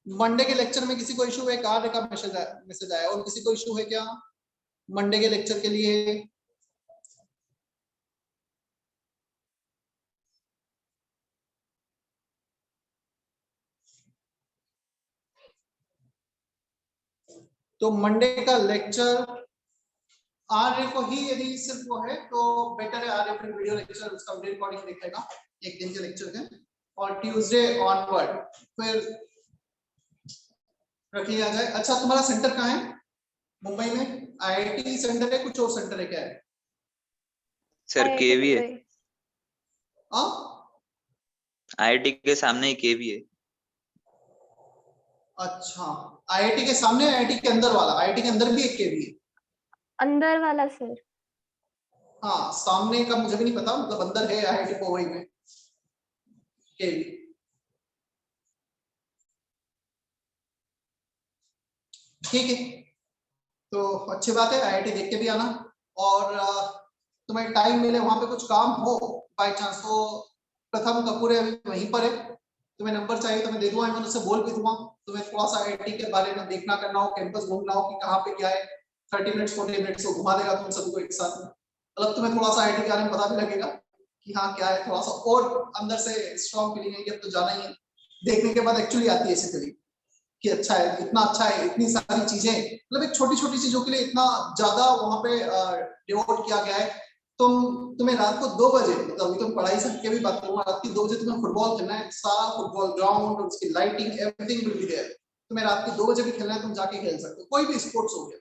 Monday के lecture में किसी को इशू है? कार्य का मैसेज आया और किसी को इशू है क्या मंडे के लेक्चर के लिए? तो मंडे का लेक्चर आर्य को ही यदि सिर्फ वो है तो बेटर है, आर्य फिर वीडियो लेक्चर उसका वीडियो रिकॉर्डिंग देख लेगा एक दिन के लेक्चर के, और ट्यूसडे ऑनवर्ड फिर रख लिया जाए। अच्छा तुम्हारा सेंटर कहाँ है मुंबई में? आईआईटी सेंटर है, कुछ और सेंटर है, क्या है सर? केवी है। आईआईटी के सामने ही केवी है। अच्छा आईआईटी के सामने, आईआईटी के अंदर वाला? आईआईटी के अंदर भी एक केवी है? अंदर वाला सर। हाँ सामने का मुझे भी नहीं पता, मतलब अंदर है आईआईटी कोवई में केवी। ठीक है, तो अच्छी बात है, आईआईटी देख के भी आना। और तुम्हें टाइम मिले, वहां पे कुछ काम हो बाय चांस, तो प्रथम कपूर अभी वहीं पर है, तुम्हें नंबर चाहिए तो मैं दे दूंगा, मैं उससे बोल भी दूंगा। तुम्हें थोड़ा सा आईआईटी के बारे में देखना करना हो, कैंपस घूमना हो कि कहाँ पे क्या है, 30 मिनट्स 40 मिनट्स से घुमा देगा तुम सबको एक साथ में। मतलब तुम्हें थोड़ा सा आईआईटी के बारे में पता भी लगेगा कि हाँ क्या है, थोड़ा सा और अंदर से स्ट्रॉन्ग फीलिंग है कि अब तो जाना ही है। देखने के बाद एक्चुअली आती है ऐसी फीलिंग कि अच्छा है, इतना अच्छा है, इतनी सारी चीजें, मतलब एक छोटी छोटी चीजों के लिए इतना ज्यादा वहां पे डिवोट किया गया है। तुम्हें रात को 2 बजे, मतलब अभी तुम पढ़ाई से के भी बात करूंगा, रात की 2 बजे तुम्हें फुटबॉल खेलना है, सारा फुटबॉल ग्राउंड, उसकी lighting, everything will be there. तुम्हें रात के 2 बजे भी खेलना है, तुम जाके खेल सकते हो, कोई भी स्पोर्ट्स हो गया,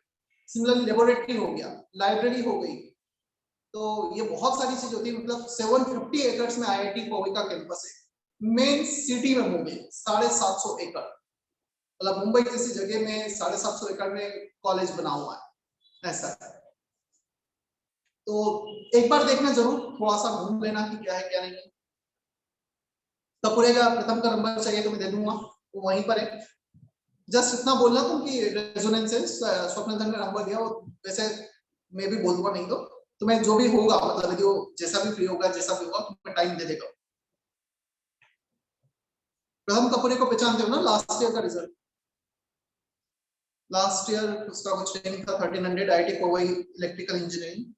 सिमिलरली लेबोरेटरी हो गया, लाइब्रेरी हो गई। तो ये बहुत सारी चीज होती है। मतलब 750 एकड़ में आईआईटी कोवई का कैंपस है, मेन सिटी में मुंबई 750 एकड़, मतलब मुंबई जैसी जगह में 750 एकड़ में कॉलेज बना हुआ है, ऐसा है। तो एक बार देखना जरूर, थोड़ा सा घूम लेना कि क्या है क्या नहीं है। कपूरे का प्रथम का नंबर चाहिए तो मैं दे दूंगा, वो वहीं पर है। जस्ट इतना बोलना तुम कि रेजोनेंस है, स्वप्नधन का नंबर दिया, वो वैसे मैं भी बोल दूंगा, नहीं तो तुम्हें जो भी होगा, मतलब जो जैसा भी फ्री होगा, जैसा भी होगा तुम्हें टाइम दे देगा। प्रथम कपूरे को पहचानते हो ना, लास्ट ईयर का रिजल्ट? लास्ट ईयर उसका कुछ रैंक था 1300, IIT Kovai electrical engineering.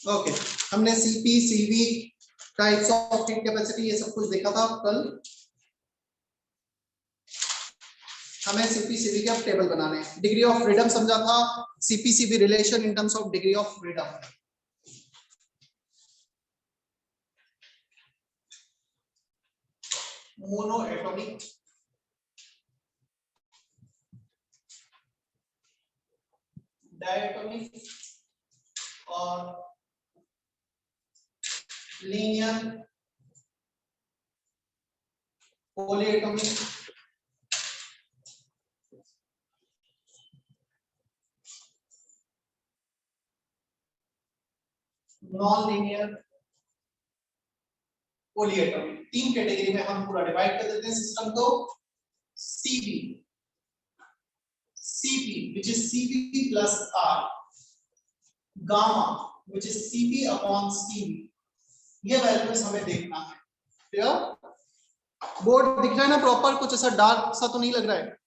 Okay, हमने CP CV types of heat capacity ये सब कुछ देखा था कल। हमें सीपी सीवी के अब टेबल बनाने हैं। डिग्री ऑफ फ्रीडम समझा था, CP CV relation in terms of degree of freedom. Monoatomic, diatomic और linear, polyatomic, non linear, polyatomic. 3 category में हम पूरा डिवाइड कर देते हैं सिस्टम को। CP, CP which is CP plus R, gamma which is CP upon CV, ये values हमें देखना है। क्लियर? बोर्ड दिख रहा है ना प्रॉपर? कुछ ऐसा डार्क सा तो नहीं लग रहा है?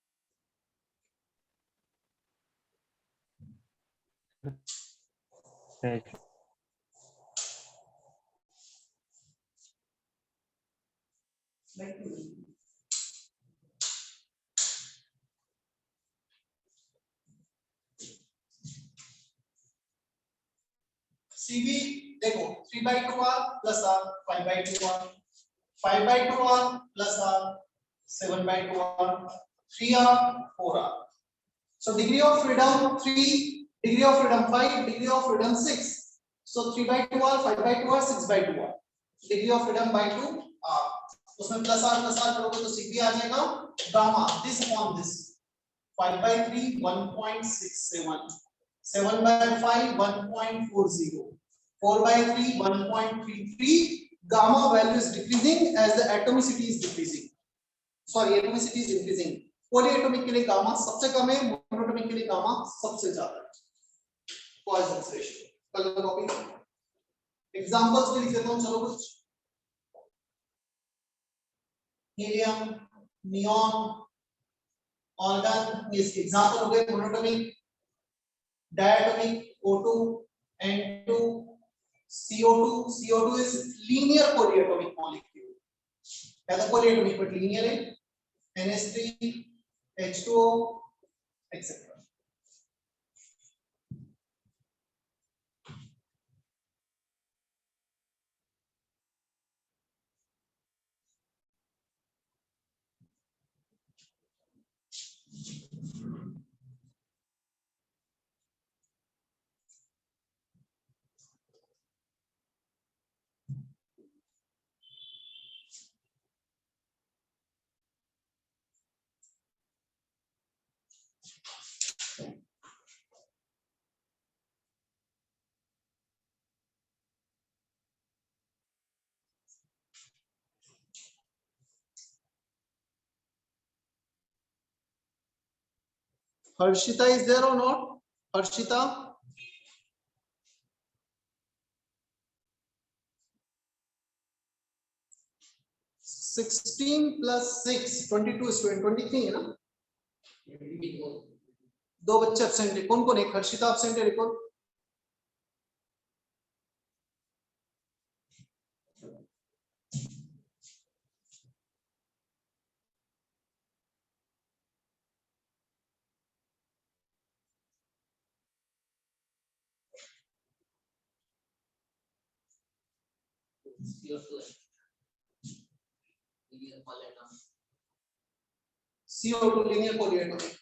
CV देखो 3/2R plus R 5/2R, 5/2R plus R 7/2R, 3R 4R. So degree of freedom 3, degree of freedom 5, degree of freedom 6. So 3/2R, 5/2R, 6/2R. Degree of freedom by 2 R. उसमें plus R करोगे तो CP आ जाएगा। Gamma this upon this 5/3 1.67, 7/5 1.40, 4/3 1.33. Gamma value is decreasing as the atomicity is decreasing. Sorry, atomicity is increasing. Polyatomic के लिए gamma सबसे कम है, monoatomic के लिए गामा सबसे ज्यादा है। Poisson ratio. Colour copy examples भी लिख देता हूं, चलो कुछ हीलियम, नियॉन, ऑर्गन, इसके एग्जांपल हो गए monotonic, diatonic, O2, N2, CO2. CO2 is linear polyatomic molecule. Rather polyatomic but linear in NH3, H2O, etc. Harshita is there or not? Harshita? (16 plus 6) 22 student, 23 है ना? दो बच्चे absent है, कौन कौन है? हर्षिता absent है, record CO2 linear polyatomic.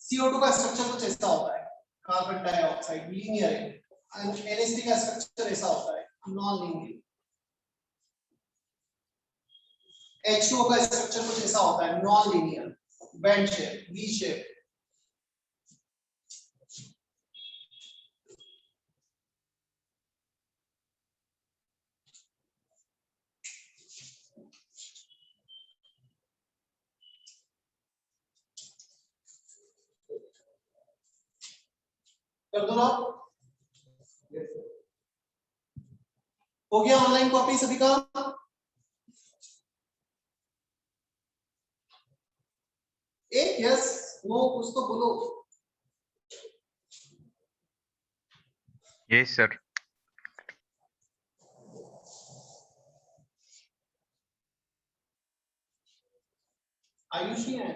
CO2 का स्ट्रक्चर कुछ ऐसा होता है, कार्बन डाइऑक्साइड लीनियर है, NH3 का स्ट्रक्चर ऐसा होता है, नॉन लीनियर। H2O का स्ट्रक्चर कुछ ऐसा होता है, non linear, band shape, V shape. कर दो ना, हो गया ऑनलाइन कॉपी सभी का? एक यस नो कुछ तो बोलो। Yes sir. आयुष नहीं है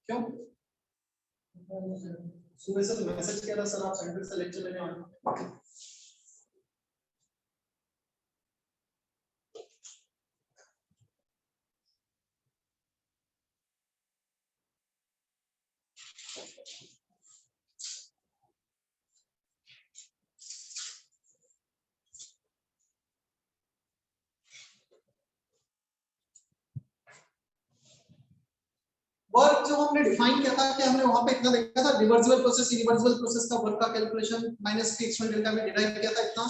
क्यों? सुबह से मैसेज किया था सर आप सेंटर से लेक्चर लेने आए। वर्क जो हमने डिफाइन किया था कि हमने वहां पे इतना देखा था, रिवर्सिबल प्रोसेस इरिवर्सिबल प्रोसेस का वर्क का calculation minus p exponent delta में डिराइव किया था इतना।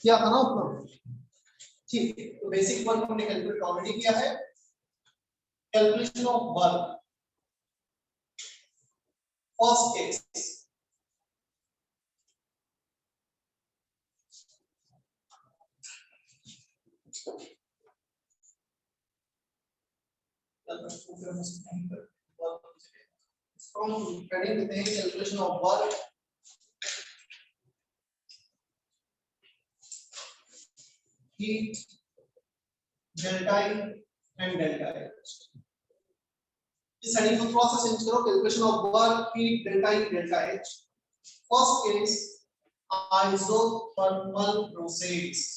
क्या था ना उतना? ठीक है, तो बेसिक वर्क हमने कैलकुलेट ऑलरेडी किया है। Calculation of work first case calculation of work heat delta E and delta H। इस हेडिंग को थोड़ा सा चेंज करो, calculation of work heat delta E delta H। First case isothermal process।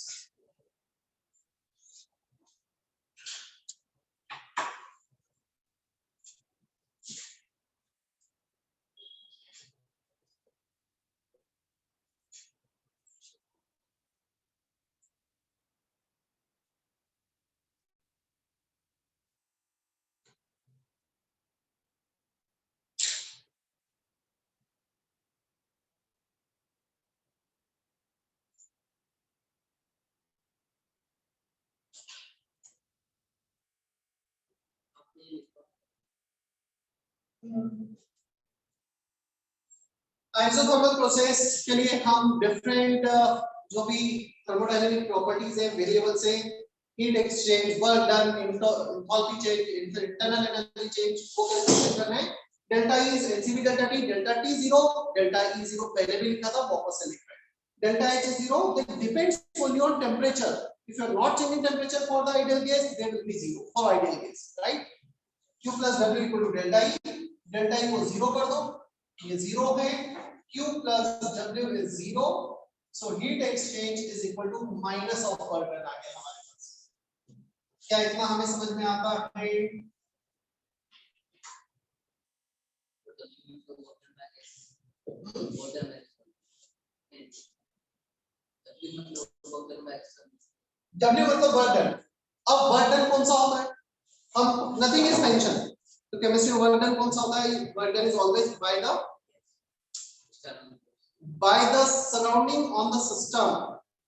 Isothermal process के लिए हम डिफरेंट जो भी थर्मोडायनामिक प्रॉपर्टीज है वेरिएबल्स है, heat exchange, work done, enthalpy change, internal energy change को कैलकुलेट करना है। Delta E is NCV delta T, delta T 0, delta E 0 पहले भी लिखा था, वापस से लिख रहे हैं। Delta H is 0, that depends only on temperature. If you are not changing temperature for the ideal gas, there will be 0 for ideal gas, right? Q plus W equal to delta E, delta E को 0 कर दो, ये 0 है, Q plus W is 0, so heat exchange is equal to minus of work done आ गया हमारे पास। क्या इतना हमें समझ में आता है? W मतलब वर्क डन। अब वर्क डन कौन सा होता है? हम नथिंग इज मेंशन, तो केमिस्ट्री में वर्क डन कौन सा होता है? Work done is always by the surrounding on the system.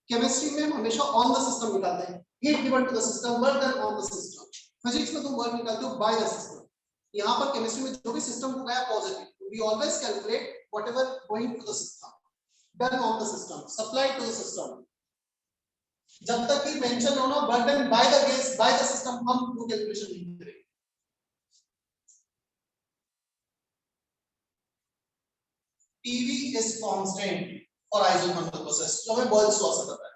Chemistry में हम हमेशा ऑन द सिस्टम निकालते हैं, heat given to the system, work done on the system. Physics में तुम वर्क निकालते हो बाय द सिस्टम, यहाँ पर केमिस्ट्री में जो भी सिस्टम को गया positive, we always calculate whatever going to the system, done on the system, supplied to the system. जब तक कि मेंशन हो ना work done by the gas, by the system, हम वो कैलकुलेशन नहीं करेंगे। PV is constant for isothermal process, तो हमें बॉयल्स लॉ से पता है।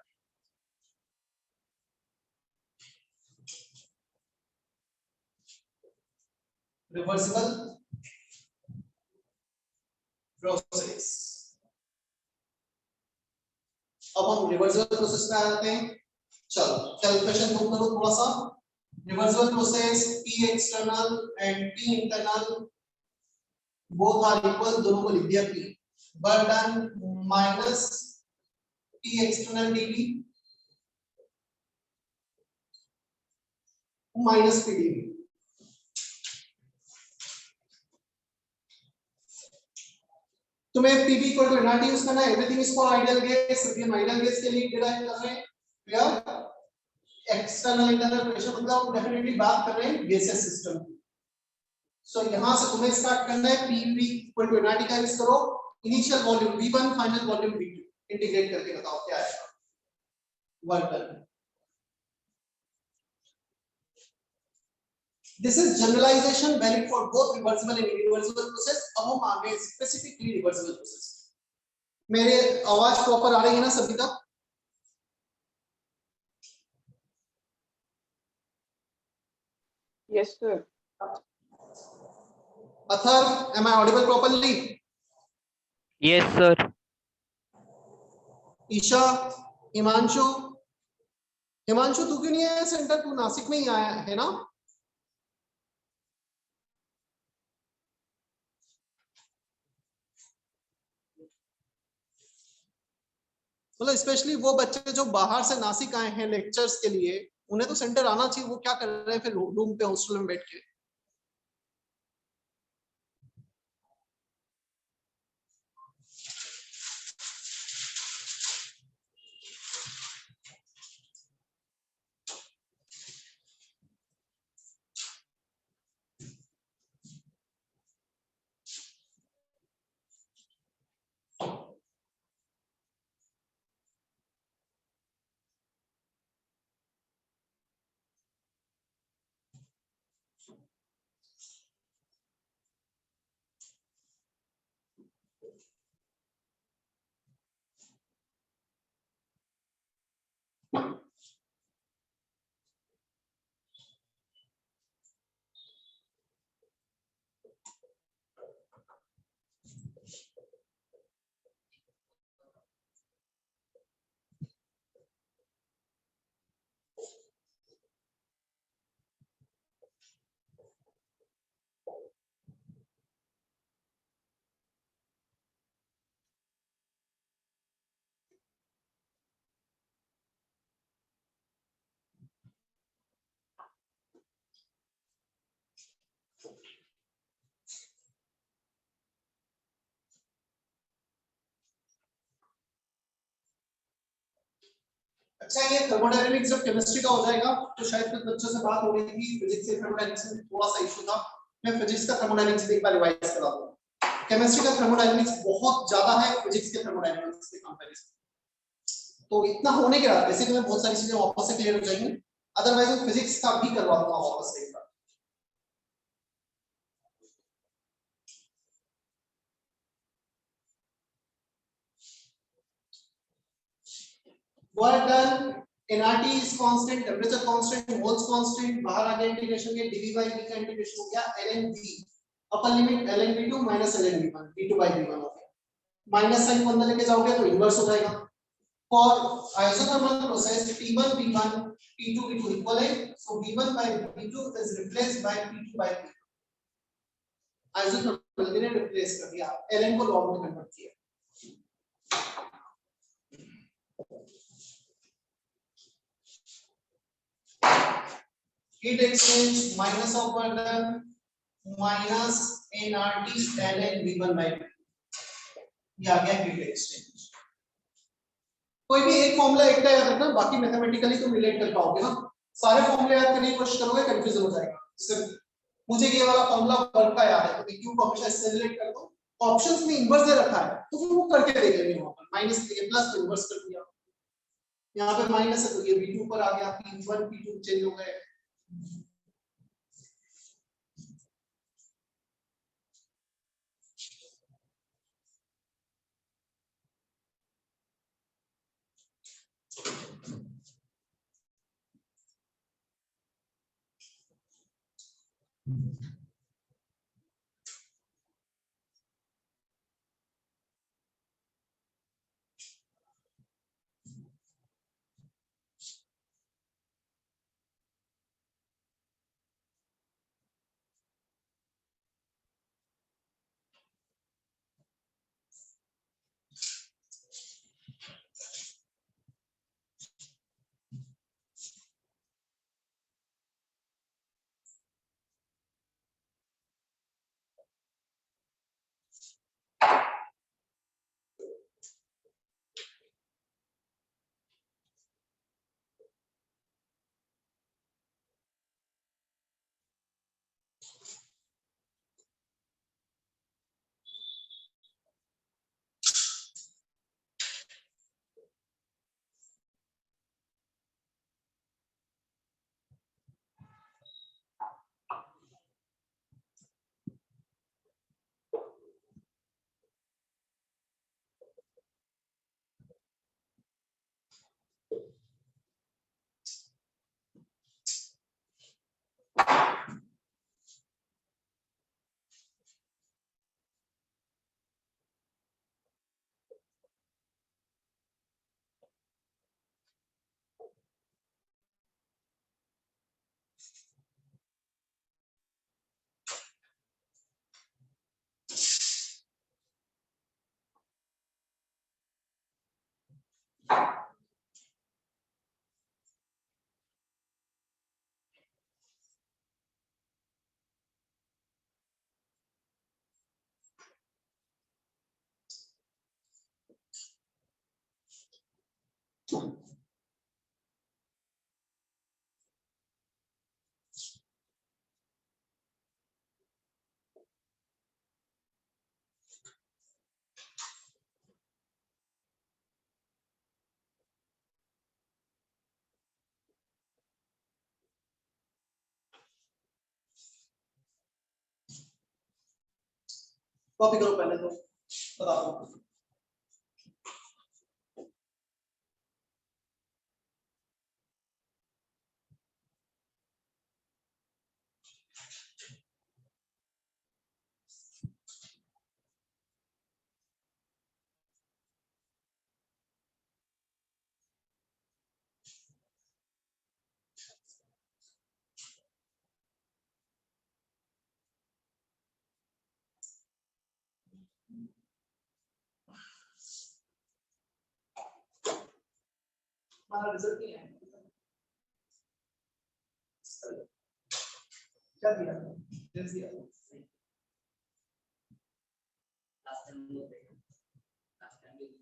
रिवर्सिबल प्रोसेस, अब हम रिवर्सिबल प्रोसेस में आ जाते हैं। चलो कैलकुलेशन तुम करो थोड़ा सा। Reversible process P external and P internal both are equal, दोनों को लिख दिया P, work done minus P external dV minus P dV। तुम्हें PV equal to nRT use करना है, everything is for ideal gas, हम आइडियल गैस के लिए डिराइव कर रहे हैं। क्लियर? एक्सटर्नल इंटरनल प्रेशर मतलब हम डेफिनेटली बात कर रहे हैं गैसेस सिस्टम की। सो यहां से तुम्हें स्टार्ट करना है, PV इक्वल टू nRT का यूज करो, initial volume V1, final volume V2, integrate करके बताओ क्या आएगा। Work done. This is generalization valid for both reversible and irreversible process. अब हम आ गए specifically reversible process। मेरे आवाज प्रॉपर आ रही है ना सभी तक? Yes, sir. Athar, am I audible properly? Yes, sir. Isha, Himanshu, Himanshu तू क्यों नहीं आया सेंटर? तू नासिक में ही आया है ना? मतलब स्पेशली वो बच्चे जो बाहर से नासिक आए हैं लेक्चर्स के लिए, उन्हें तो सेंटर आना चाहिए। वो क्या कर रहे हैं फिर रूम पे हॉस्टल में बैठ के? अच्छा ये थर्मोडायनेमिक्स जब केमिस्ट्री का हो जाएगा तो शायद कुछ बच्चों से बात हो रही थी फिजिक्स से थर्मोडायनेमिक्स में थोड़ा सा इशू था। मैं फिजिक्स का थर्मोडायनेमिक्स एक बार रिवाइज करा दूंगा। केमिस्ट्री का थर्मोडायनेमिक्स बहुत ज्यादा है फिजिक्स के थर्मोडायनेमिक्स के कंपैरिजन। तो इतना होने के बाद बेसिकली में बहुत सारी चीजें वापस से क्लियर हो जाएंगी। अदरवाइज मैं फिजिक्स का भी करवा दूंगा वापस से एक बार। Work done nRT is constant, temperature constant, moles constant, बाहर आ गया इंटीग्रेशन के dv by v का इंटीग्रेशन हो गया ln v upper limit ln v2 minus ln v1 v2 by v1 हो गया। माइनस साइन को अंदर लेके जाओगे तो इनवर्स हो जाएगा। For isothermal process T1 V1 T2 V2 equal है, सो V1 by V2 is replaced by P2 by V2। Isothermal ने रिप्लेस कर दिया, ln को लॉग में कन्वर्ट किया। Heat exchange minus of work done minus nRT ln V1 by V2 ये आ गया हीट एक्सचेंज। कोई भी एक फॉर्मूला एक का याद रखना, बाकी मैथमेटिकली तुम रिलेट कर पाओगे ना। सारे फॉर्मूले याद करने की कोशिश करोगे कंफ्यूजन हो जाएगा। सिर्फ मुझे ये वाला फॉर्मूला वर्क का याद है तो क्यू को हमेशा इससे रिलेट कर दो। ऑप्शंस में इन्वर्स दे रखा है तो फिर वो करके देख लेंगे। वहां पर माइनस के प्लस तो इन्वर्स कर दिया, यहाँ पे माइनस है तो ये v2 पर आ गया, p1 p2 चेंज हो गए। कॉपी करो पहले तो बता दो। हमारा रिजल्ट नहीं है, क्या दिया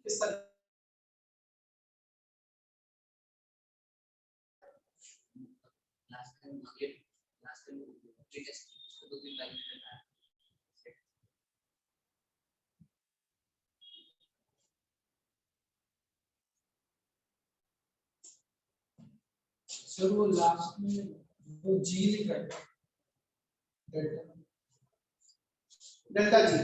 किस तरह सर वो लास्ट में वो जी लिखा है delta G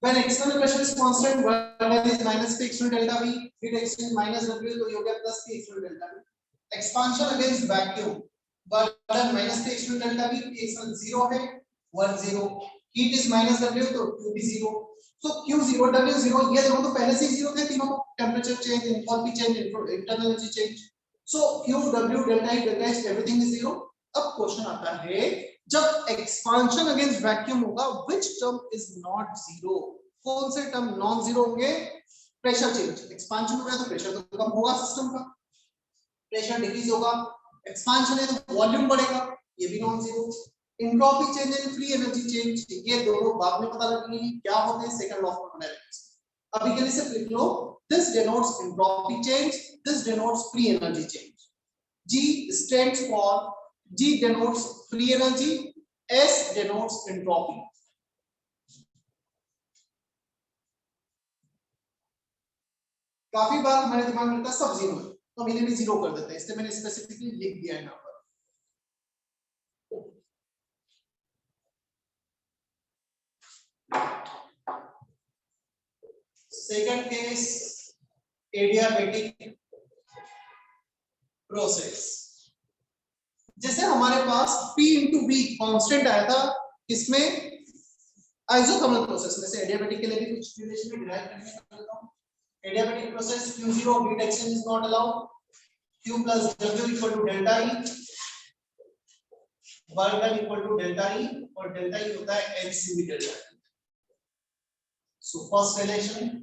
when external pressure is constant one is minus p external delta v heat exchange minus w तो ये हो गया plus p external delta v expansion against vacuum one minus p external delta v p external 0 है 1 0 heat is minus w तो q भी 0 so q 0 w 0 ये दोनों तो पहले से ही 0 थे तीनों को temperature change enthalpy change internal energy change so q w delta e delta h everything is 0 अब क्वेश्चन आता है जब एक्सपांशन अगेंस्ट वैक्यूम होगा which term is not zero कौन से टर्म नॉन जीरो होंगे प्रेशर चेंज एक्सपांशन होगा तो प्रेशर तो कम होगा सिस्टम का प्रेशर डिक्रीज होगा एक्सपांशन है तो वॉल्यूम बढ़ेगा ये भी non zero entropy change and free energy change ये दोनों बाद में पता लगेंगे क्या होते हैं सेकंड लॉ ऑफ थर्मोडायनामिक्स अभी के लिए सिर्फ लिख लो this denotes entropy change this denotes free energy change G stands for G denotes free energy, S denotes entropy. काफी बार हमारे दिमाग में सब जीरो है तो हम इन्हें भी जीरो कर देते हैं इसलिए मैंने स्पेसिफिकली लिख दिया है यहाँ पर सेकंड केस एडियाबैटिक प्रोसेस जैसे हमारे पास P into V कांस्टेंट आया था इसमें आइसोथर्मल प्रोसेस में से एडियाबैटिक के लिए भी कुछ रिलेशन में डिराइव करने का लेता हूं adiabatic process Q0 heat exchange is not allowed Q plus W equal to delta E work done equal to delta E और delta E होता है mc delta E so first relation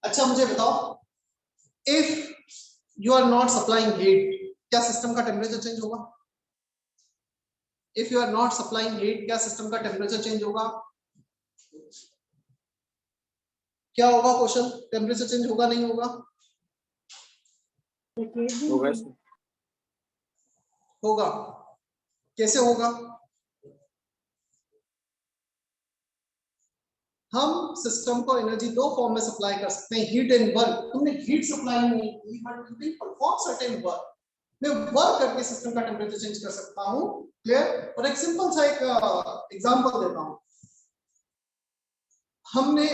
अच्छा मुझे बताओ if you are not supplying heat क्या system का temperature change होगा if you are not supplying heat क्या सिस्टम का टेम्परेचर चेंज होगा क्या होगा क्वेश्चन टेम्परेचर चेंज होगा नहीं होगा होगा कैसे होगा हम सिस्टम को एनर्जी दो फॉर्म में सप्लाई कर सकते हैं हीट एंड वर्क तुमने हीट सप्लाई नहीं की but you can perform certain work मैं वर्क करके सिस्टम का टेंपरेचर चेंज कर सकता हूं क्लियर और एक सिंपल सा एक एग्जांपल देता हूं हमने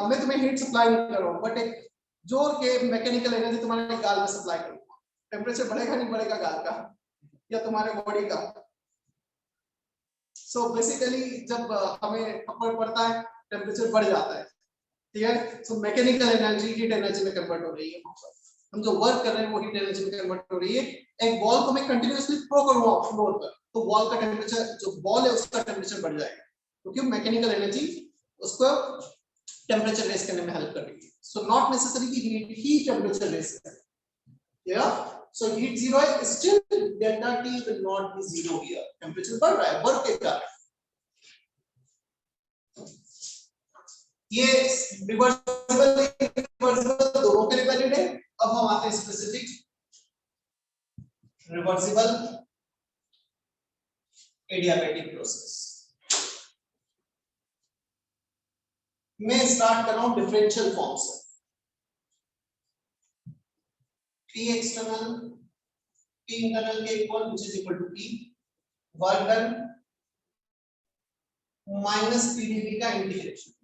मैं तुम्हें हीट सप्लाई नहीं कर रहा हूं बट एक जोर के मैकेनिकल एनर्जी तुम्हारे गाल में सप्लाई करूंगा टेंपरेचर बढ़ेगा नहीं बढ़ेगा गाल का या तुम्हारे बॉडी का सो बेसिकली जब हमें थप्पड़ पड़ता है टेम्परेचर बढ़ जाता है ठीक है so mechanical energy heat energy में कन्वर्ट हो रही है हम जो वर्क कर रहे हैं वो हीट एनर्जी में कन्वर्ट हो रही है एक बॉल को मैं कंटिन्यूअसली थ्रो करूंगा फ्लोर पर तो बॉल का टेम्परेचर जो बॉल है उसका टेम्परेचर बढ़ जाएगा क्योंकि मैकेनिकल एनर्जी उसको टेम्परेचर रेस करने में हेल्प कर रही है सो नॉट नेसेसरी कि हीट ही टेम्परेचर रेस करे या सो हीट जीरो है still delta T will not be zero here temperature बढ़ रहा है वर्क के कारण ये रिवर्सिबल दोनों के लिए वैलिड है अब हम आते हैं स्पेसिफिक रिवर्सिबल एडियाबैटिक प्रोसेस मैं स्टार्ट कर रहा हूं डिफरेंशियल फॉर्म से P external P internal के equal which is equal to P work done minus PdV का इंटीग्रेशन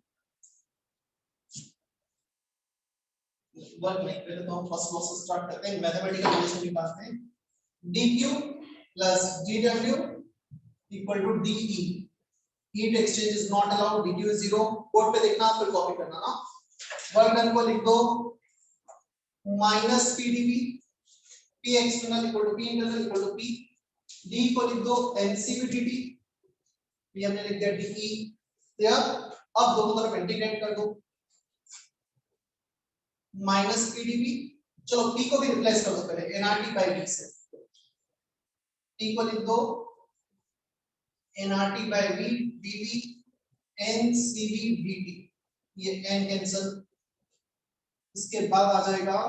वर्क नहीं पहले तो हम फर्स्ट लॉ से स्टार्ट करते हैं मैथमेटिकल रिलेशन निकालते हैं dq plus dw equal to de heat exchange is not allowed dq is 0 board पे देखना फिर कॉपी करना ना वर्क डन को लिख दो minus pdv p external equal to p internal equal to p d को लिख दो ncv dt p हमने लिख दिया de या अब दोनों तरफ इंटीग्रेट कर दो, माइनस पीडीवी, चलो p को भी रिप्लेस कर दो पहले nRT बाय v से, t को लिख दो nRT by v dv ncv dt, ये n कैंसिल, इसके बाद आ जाएगा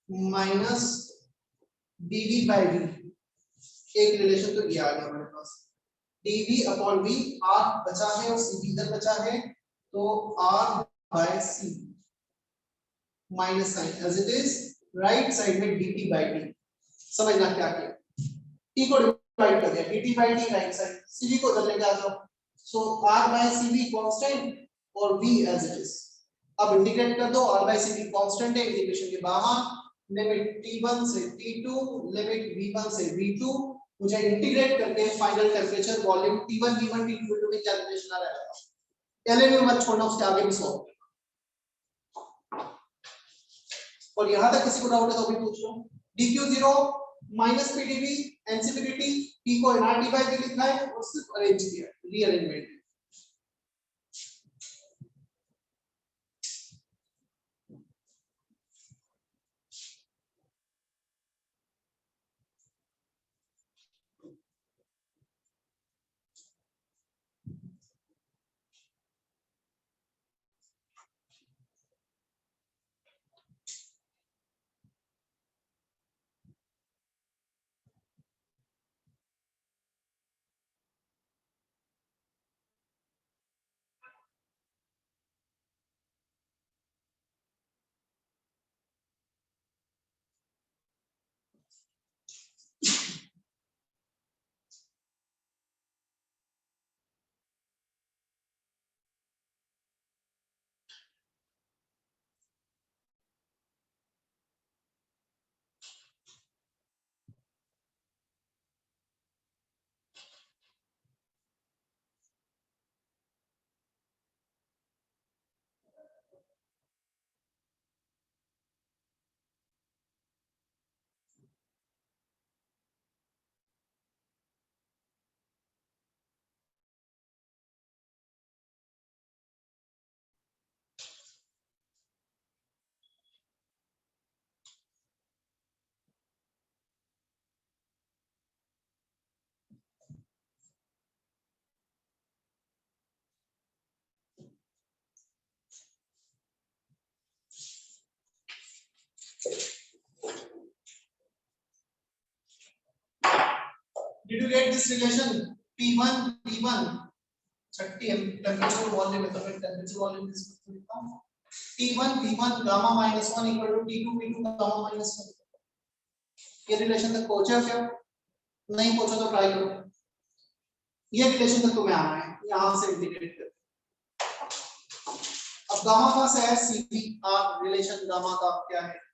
माइनस dv बाय v, एक रिलेशन तो ये आ गया हमारे पास, dv अपॉन v, r बचा है और cv इधर बचा है, तो r by c minus sign as it is, right side में dt बाय d, समझना क्या किया, t को डिवाइड कर दिया dt by d right side, cv को उधर लेके आ जाओ, so r by cv constant और v एज इट इज, अब इंटीग्रेट कर दो, r बाय cv कांस्टेंट है, इंटीग्रेशन के बाहर लिमिट t1 से t2 लिमिट v1 से v2, मुझे इंटीग्रेट करके final temperature volume t1 v1 t2 में कैलकुलेशन आ रहा है, पहले में मत छोड़ना, उसके आगे भी सॉल्व करना, और यहां तक किसी को डाउट है तो भी पूछ लो, dq0 minus pdv ncv dt, p को nRT बाय v लिखना है और सिर्फ अरेंज किया, rearrangement. Did you get this relation P1 P1 30 temperature volume है, तो मैं temperature volume इसको लिखता हूँ, T1 P1 gamma minus 1 equal to T2 P2 gamma minus 1, ये रिलेशन तक पहुंचे हो क्या? नहीं पहुंचा तो ट्राई करो, ये रिलेशन तक तुम्हें आना है, यहाँ से इंटीग्रेट कर, अब गामा कहाँ से है, CV, रिलेशन गामा का क्या है,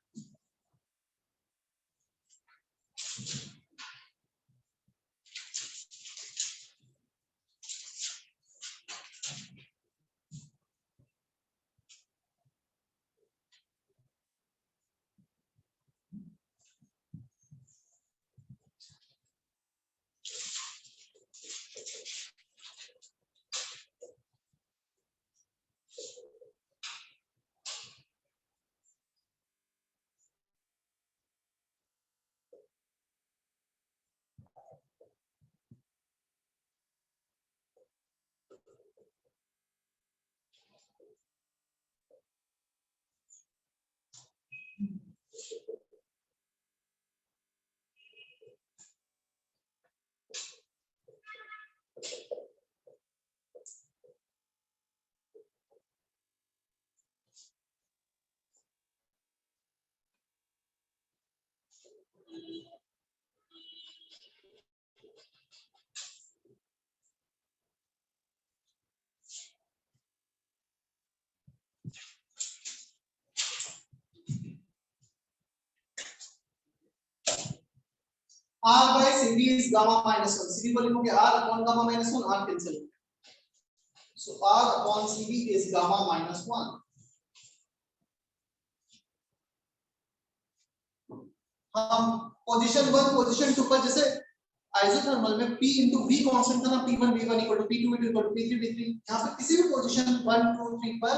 R by CV is gamma minus 1, CV को लिखोगे R upon gamma minus 1, R cancel, so R upon CV is gamma minus 1, हम पोजीशन 1 पोजीशन 2 पर जैसे आइसोथर्मल में P into V कांस्टेंट था ना, P1 V1 equal to P2 V2 equal to P3 V3, यहाँ पे किसी भी पोजीशन 1 2 3 पर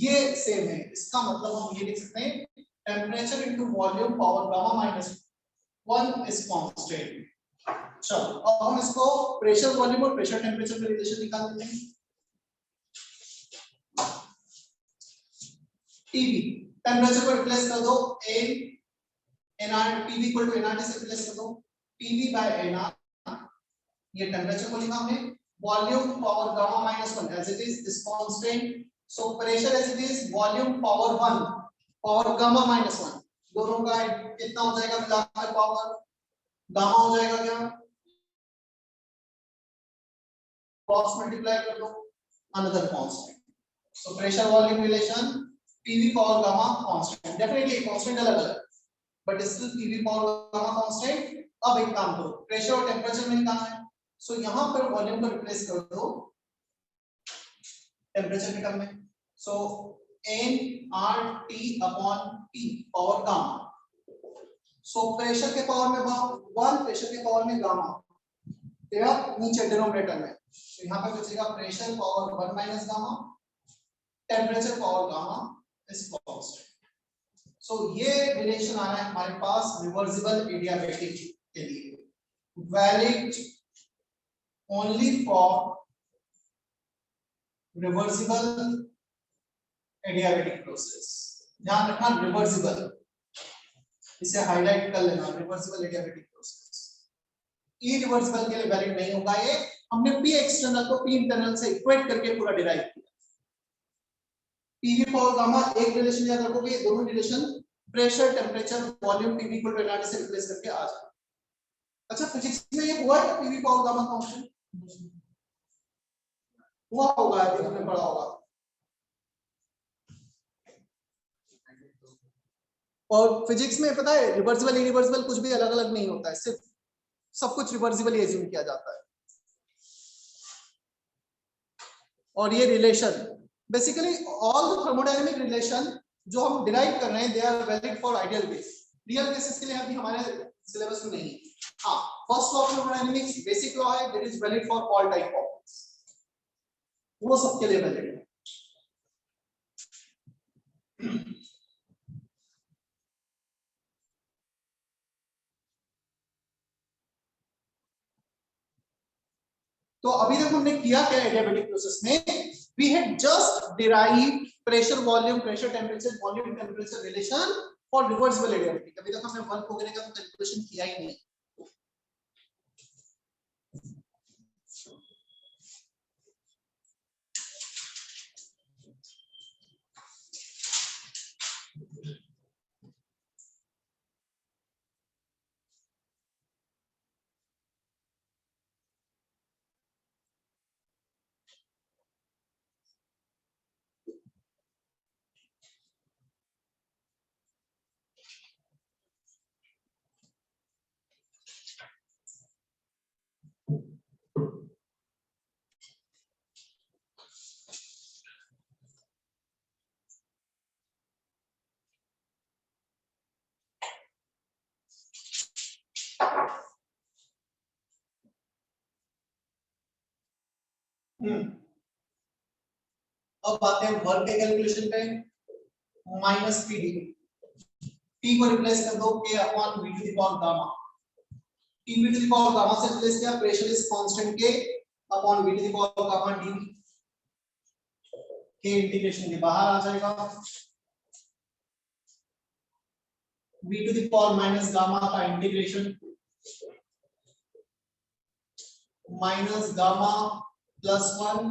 ये सेम है। इसका मतलब हम ये लिख सकते हैं temperature into volume power gamma minus 1 is constant. चलो अब हम इसको प्रेशर वॉल्यूम और प्रेशर टेम्परेचर का रिलेशन निकालते हैं। टीवी टेम्परेचर को रिप्लेस कर दो, A nr TV equal to nRT से रिप्लेस कर दो, टीवी बाय nr, ये टेम्परेचर को लिखा हमने, volume power gamma minus 1 as it is constant, so pressure as it is volume power 1 power gamma minus 1, दोनों का कितना हो जाएगा मिलाकर पावर गामा हो जाएगा क्या, क्रॉस मल्टीप्लाई कर दो, another constant, so pressure volume relation PV power gamma constant, definitely constant अलग अलग but still PV power gamma constant. अब एक काम करो, प्रेशर और टेम्परेचर में निकालना है, सो यहां पर वॉल्यूम को रिप्लेस कर दो टेम्परेचर के टर्म में, सो nRT upon T power gamma, so pressure के पावर में 1 प्रेशर के पावर में गामा, तेरा नीचे डिनोमिनेटर में, तो यहां पे बचेगा pressure power 1 minus gamma, temperature power gamma is constant. So ये रिलेशन आ रहा है हमारे पास रिवर्सिबल एडियाबैटिक के लिए, valid only for reversible adiabatic process. ध्यान रखना रिवर्सिबल, इसे हाईलाइट कर लेना, रिवर्सिबल एडियाबैटिक प्रोसेस। इरिवर्सिबल के लिए वैलिड नहीं होगा ये, हमने पी एक्सटर्नल को पी इंटरनल से इक्वेट करके पूरा डिराइव किया। पीवी पावर गामा एक रिलेशन याद रखोगे, ये दोनों relation pressure temperature volume PV equal to nRT से रिप्लेस करके आ जाए। अच्छा फिजिक्स में ये हुआ है पीवी पावर गामा कांस्टेंट हुआ होगा, ये हमने पढ़ा होगा, और फिजिक्स में पता है रिवर्सिबल इरिवर्सिबल कुछ भी अलग अलग नहीं होता है, सिर्फ सब कुछ रिवर्सिबल एज्यूम किया जाता है। और ये relation basically all the thermodynamic relation जो हम डिराइव कर रहे हैं they are valid for ideal case, real cases के लिए अभी हमारे सिलेबस में नहीं। हाँ, first law of thermodynamics basic law है, that is valid for all type objects, वो सबके लिए वैलिड है। तो अभी तक हमने किया क्या एडियाबैटिक प्रोसेस में, we had just derived pressure volume pressure temperature volume temperature relation for reversible adiabatic। अभी तक हमने वर्क वगैरह का कैलकुलेशन किया ही नहीं। अब आते हैं वर्क के कैलकुलेशन पे, माइनस पी डी, टी को रिप्लेस कर दो K upon V to the power gamma, T V to the power gamma से रिप्लेस किया, pressure is constant K upon V to the power gamma D, K integration के बाहर आ जाएगा, V to the power minus gamma का integration minus gamma plus 1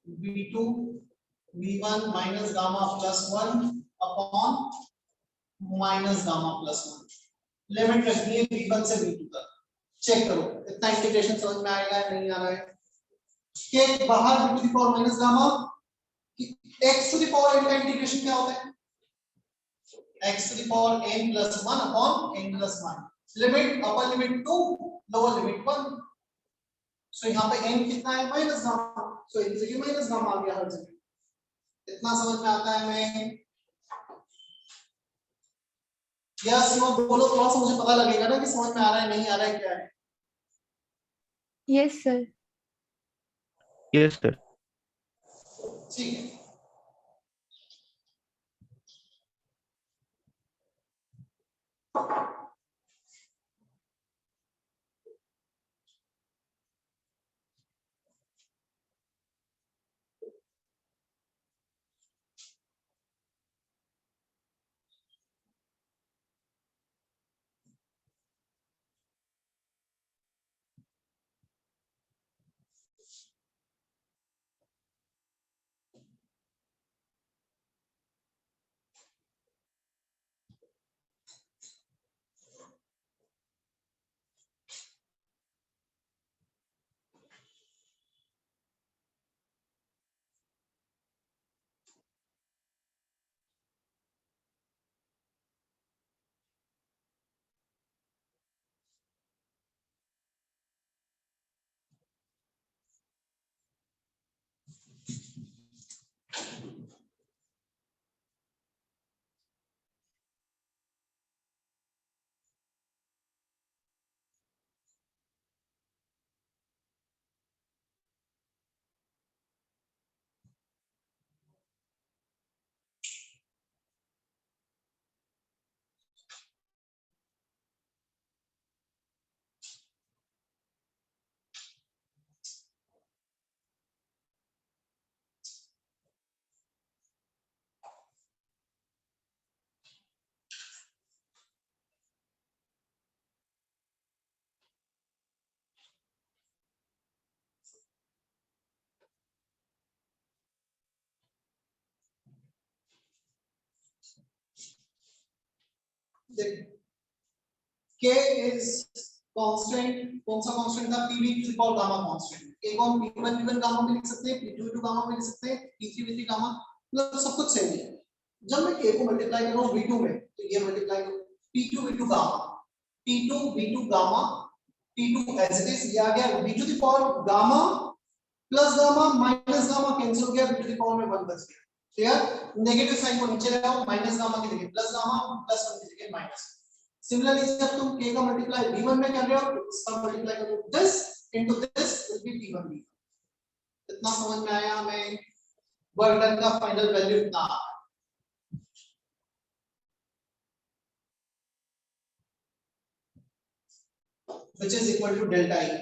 v2 v1 minus gamma plus 1 upon minus gamma plus 1, limit रखनी है v1 से v2 तक। Check करो इतना इंटीग्रेशन समझ में आएगा या नहीं आ रहा है। के बाहर v to the power minus gamma, x to the power n का इंटीग्रेशन क्या होता है, x to the power n plus 1 upon n plus 1, limit upper limit 2 lower limit 1, so यहाँ पे n कितना है माइनस गामा, सो एक जगह माइनस गामा आ गया हर जगह। इतना समझ में आता है हमें, या सीमा बोलो थोड़ा सा मुझे पता लगेगा ना कि समझ में आ रहा है नहीं आ रहा है क्या है। Yes, sir. Yes, sir. ठीक है। K is constant, कौन सा constant था? PV to the power gamma constant। K को हम P1 V1 गामा में लिख सकते हैं, P2 V2 गामा में लिख सकते हैं, P3 V3 गामा, मतलब सब कुछ सेम है। जब मैं K को मल्टीप्लाई कर रहा हूँ V2 में, तो ये मल्टीप्लाई करो P2 V2 gamma, P2 V2 gamma, P2 as it is, ये आ गया V to the power gamma plus gamma minus gamma cancel हो गया, V to the power में 1 बच गया। क्लियर? नेगेटिव साइन को नीचे ले आओ, माइनस गामा की जगह प्लस गामा, प्लस 1 की जगह माइनस। Similarly, जब तुम k का मल्टीप्लाई v1 में कर रहे हो, तो इसका मल्टीप्लाई करो this into this will be p1 v1। इतना समझ में आया हमें? वर्क डन का फाइनल वैल्यू इतना आ रहा है, which is equal to delta e।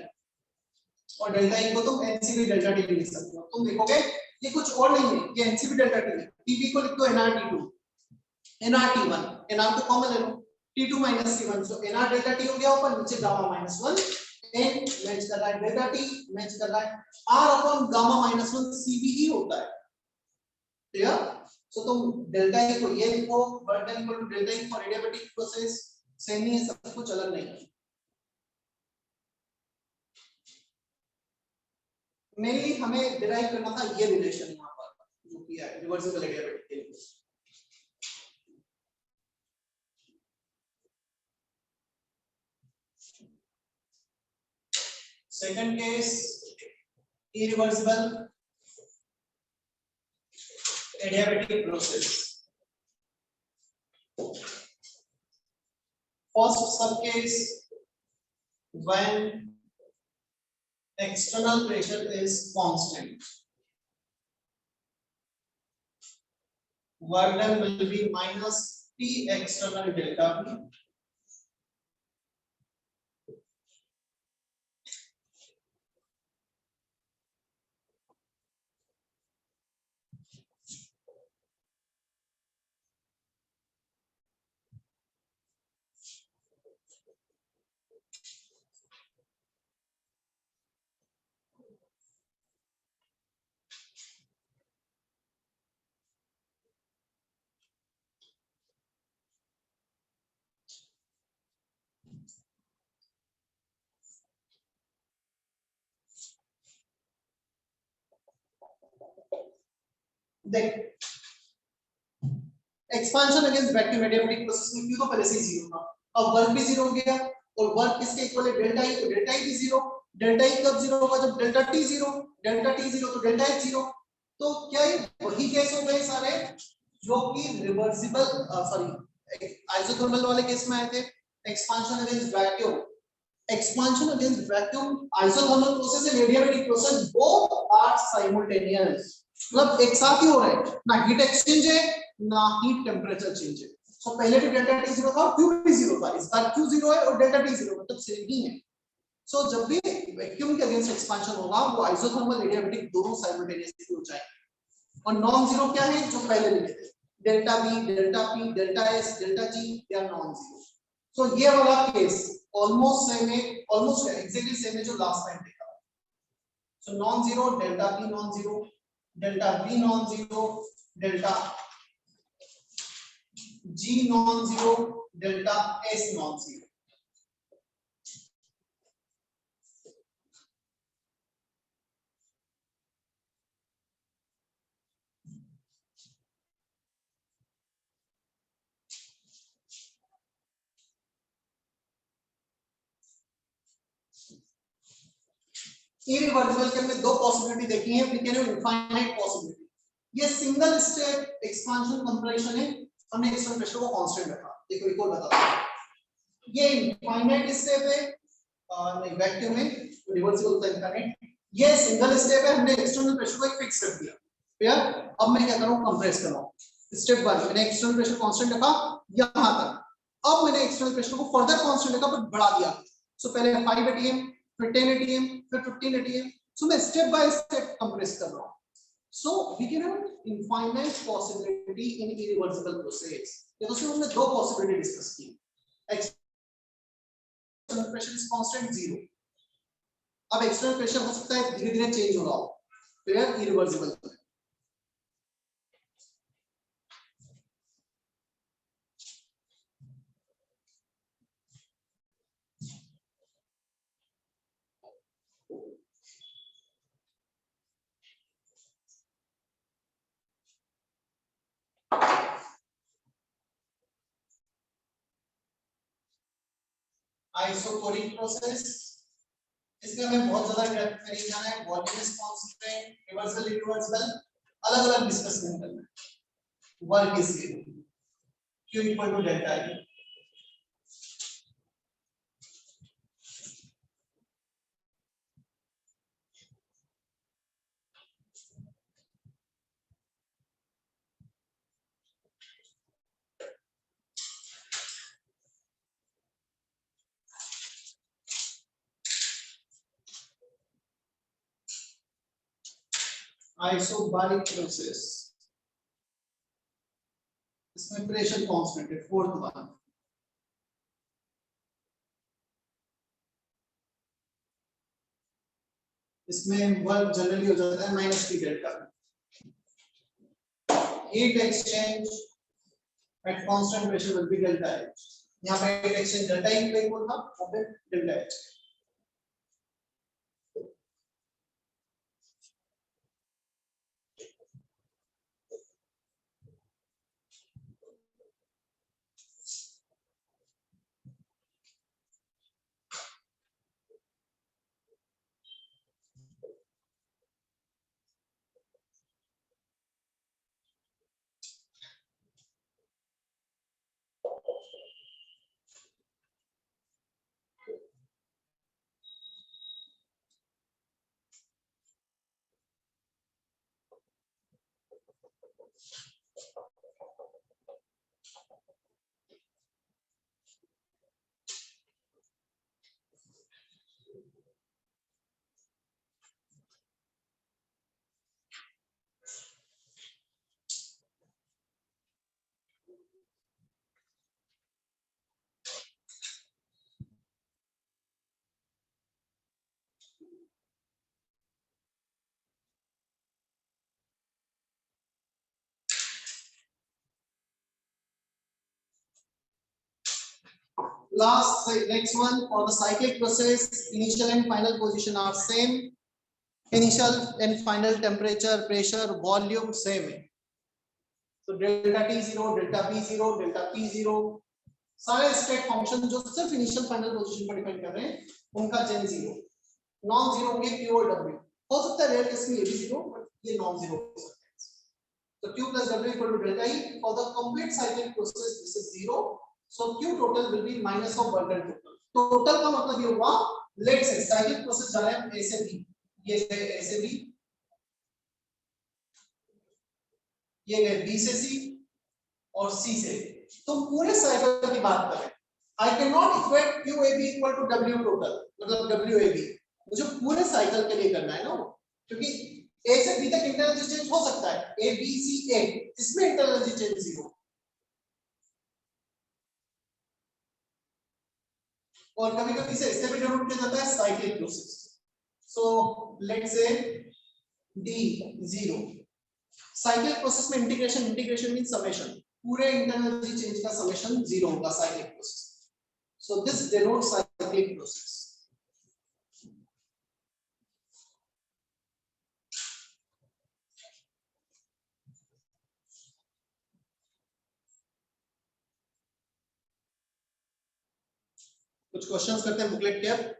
और डेल्टा ई को तुम एनसीबी डेल्टा टी लिख सकते हो। तुम देखोगे ये कुछ और नहीं है, ये एनसीबी डेल्टा टी है। टीबी को लिख दो nrt2, nrt1, nr को कॉमन ले लो, t2 minus t1, so nr delta T हो गया ऊपर, नीचे गामा माइनस 1, n मैच कर रहा है डेल्टा टी, मैच कर रहा है r upon gamma minus 1 cb ही होता है। क्लियर? सो तुम डेल्टा ई को ये लिखो, work done equal to delta E for adiabatic process, same ही है, सब कुछ अलग नहीं है। मेनली हमें डिराइव करना था ये रिलेशन यहाँ पर जो किया है रिवर्सिबल एडियाबैटिक के लिए। Second case irreversible adiabatic process। First sub case when external pressure is constant, work done will be minus T external delta V देख expansion against vacuum adiabatic process में क्यू तो पहले से ही जीरो था, अब work भी जीरो हो गया और वर्क किसके इक्वल है? डेल्टा ई, तो डेल्टा ई भी जीरो। डेल्टा ई कब जीरो होगा? जब delta T zero, delta T zero तो डेल्टा एच जीरो। तो क्या ये वही केस हो गए सारे जो कि रिवर्सिबल सॉरी आइसोथर्मल वाले केस में आए थे? Expansion against vacuum, expansion against vacuum, isothermal process and adiabatic process both are simultaneous. मतलब एक साथ ही हो रहा है, ना हीट एक्सचेंज है ना हीट टेम्परेचर चेंज है. So पहले भी डेल्टा T 0 था और Q भी 0 था, इस बार Q 0 है और डेल्टा T 0 मतलब सेम ही है. So जब भी वैक्यूम के अगेंस्ट एक्सपांशन होगा वो आइसोथर्मल एडियाबैटिक दोनों साइमल्टेनियसली हो जाएंगे. और नॉन जीरो क्या है जो पहले लिखे थे, delta B, delta P, delta S, delta G, they are non zero. So ये वाला केस ऑलमोस्ट सेम है, ऑलमोस्ट एग्जैक्टली सेम है जो लास्ट टाइम देखा. So non zero, delta P non zero, delta B non zero, delta G non zero, delta S non zero. Irreversible के हमने दो possibility देखी है, we can have infinite possibility. ये single step expansion compression है, हमने external pressure को constant रखा. देखो एक और बताता हूं, ये इनफाइनाइट स्टेप है नहीं वैक्यूम में रिवर्सिबल होता है इनफाइनाइट. ये सिंगल स्टेप है, हमने एक्सटर्नल प्रेशर को एक फिक्स कर दिया. क्लियर? अब मैं क्या करूं, कंप्रेस कर रहा हूं स्टेप बाय. मैंने एक्सटर्नल प्रेशर कांस्टेंट रखा यहां तक, अब मैंने एक्सटर्नल प्रेशर को फर्दर कांस्टेंट रखा पर बढ़ा दिया. सो पहले 5 atm, फिर 10 atm, फिर 15 atm. सो मैं स्टेप बाय स्टेप कंप्रेस कर रहा हूं. So we can have infinite possibility in irreversible process. ये तो सिर्फ हमने दो पॉसिबिलिटी डिस्कस की. External pressure is constant 0. अब एक्सटर्नल प्रेशर हो सकता है धीरे-धीरे चेंज हो रहा हो, फिर इरिवर्सिबल. आइसोकोरिक प्रोसेस, इसमें हमें बहुत ज्यादा डेप्थ में नहीं जाना है. Volume is constant, reversible irreversible अलग-अलग डिस्कस नहीं करना है. Work is given Q equal to delta E. Isobaric process, इसमें प्रेशर कांस्टेंट है, फोर्थ वन. इसमें वर्क जनरली हो जाता है -T delta. Heat exchange at constant pressure will be delta H. यहाँ पे हीट एक्सचेंज डेल्टा E पे बोल था, और फिर delta H. Last, next one for the cyclic process, initial and final position are same. Initial and final temperature, pressure, volume same है. So delta T0, delta B0, delta P0, सारे state function जो सिर्फ initial final position पर depend कर रहे हैं उनका chain 0. Non zero होंगे Q और W. हो सकता है रेयर केस में ये भी 0, बट ये नॉन जीरो हो सकता है. So Q plus W equal to delta E. For the complete cyclic process, this is 0. So Q total will be minus of work done total. Total का मतलब ये हुआ, लेट्स से साइक्लिक प्रोसेस जा रहा है ए से बी, ये गए ए से बी, ये गए बी से सी और सी से, तो पूरे साइकिल की बात कर रहे हैं। I can not equate Q A B equal to W total, मतलब डब्ल्यू ए बी मुझे पूरे साइकिल के लिए करना है ना, क्योंकि ए से बी तक इंटरनल एनर्जी चेंज हो सकता है, ए बी सी ए, इसमें इंटरनल एनर्जी चेंज जीरो, और कभी कभी इसे भी डिनोट किया जाता है cyclic process. So let's say D 0, cyclic process में इंटीग्रेशन मींस समेशन, पूरे इंटरनल एनर्जी चेंज का समेशन 0 होगा cyclic process. So this denotes cyclic process. कुछ क्वेश्चंस करते हैं बुकलेट के अब।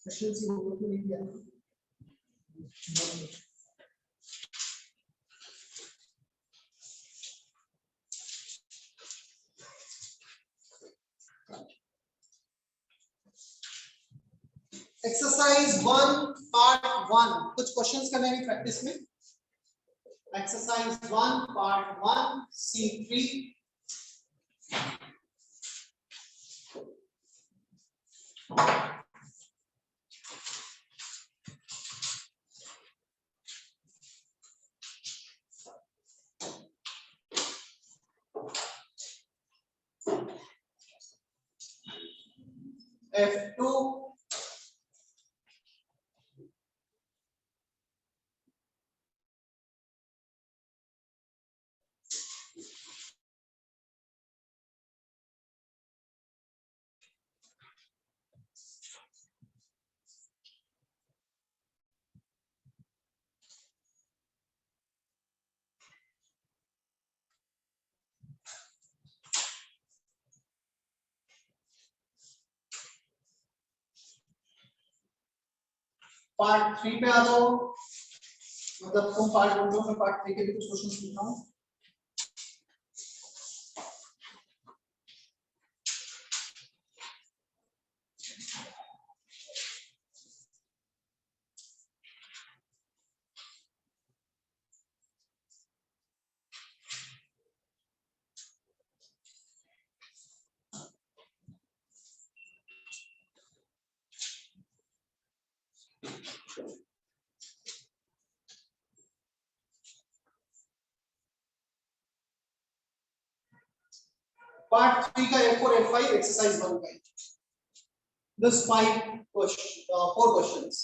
Efficiency होगा तो नहीं दिया। एक्सरसाइज 1 पार्ट 1, कुछ क्वेश्चंस करने की प्रैक्टिस में। Exercise 1 part 1 C3, F2, part 3 पे आ जाओ, मतलब तुम पार्ट 1 में पार्ट 3 के भी कुछ क्वेश्चंस पूछ रहा हूं। पार्ट 3 का F4 F5 एक्सरसाइज 1 का, this 4 questions।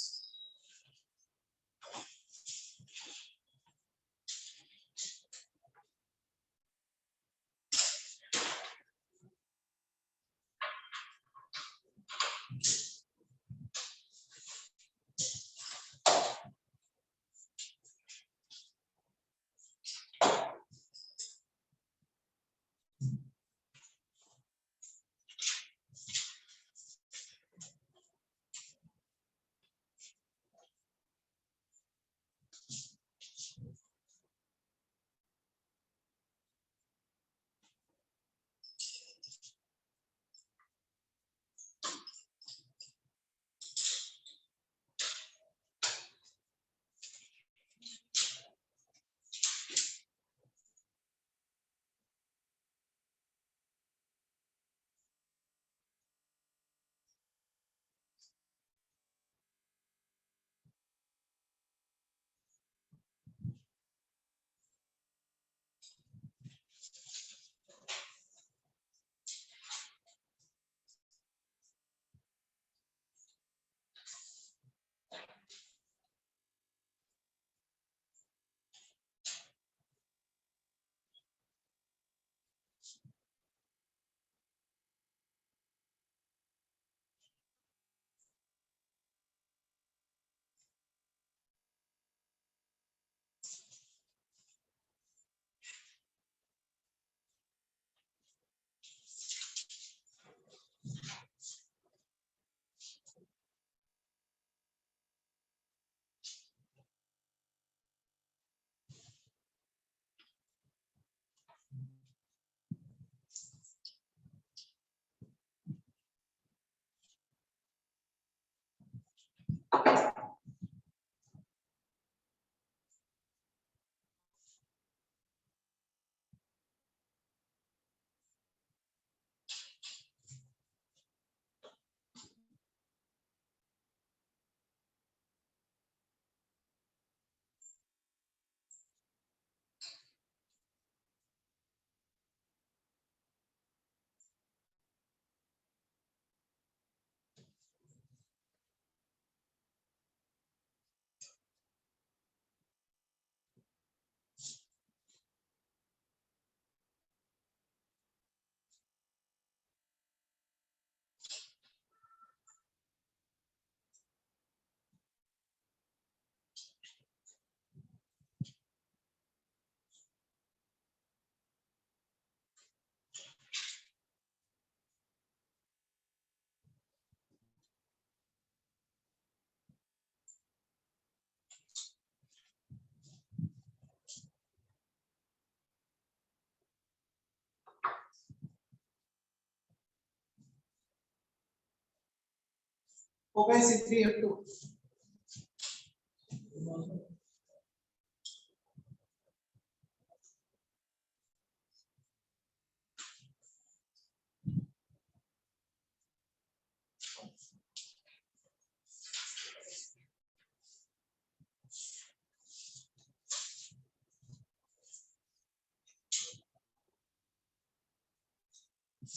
हो गए C3 F2।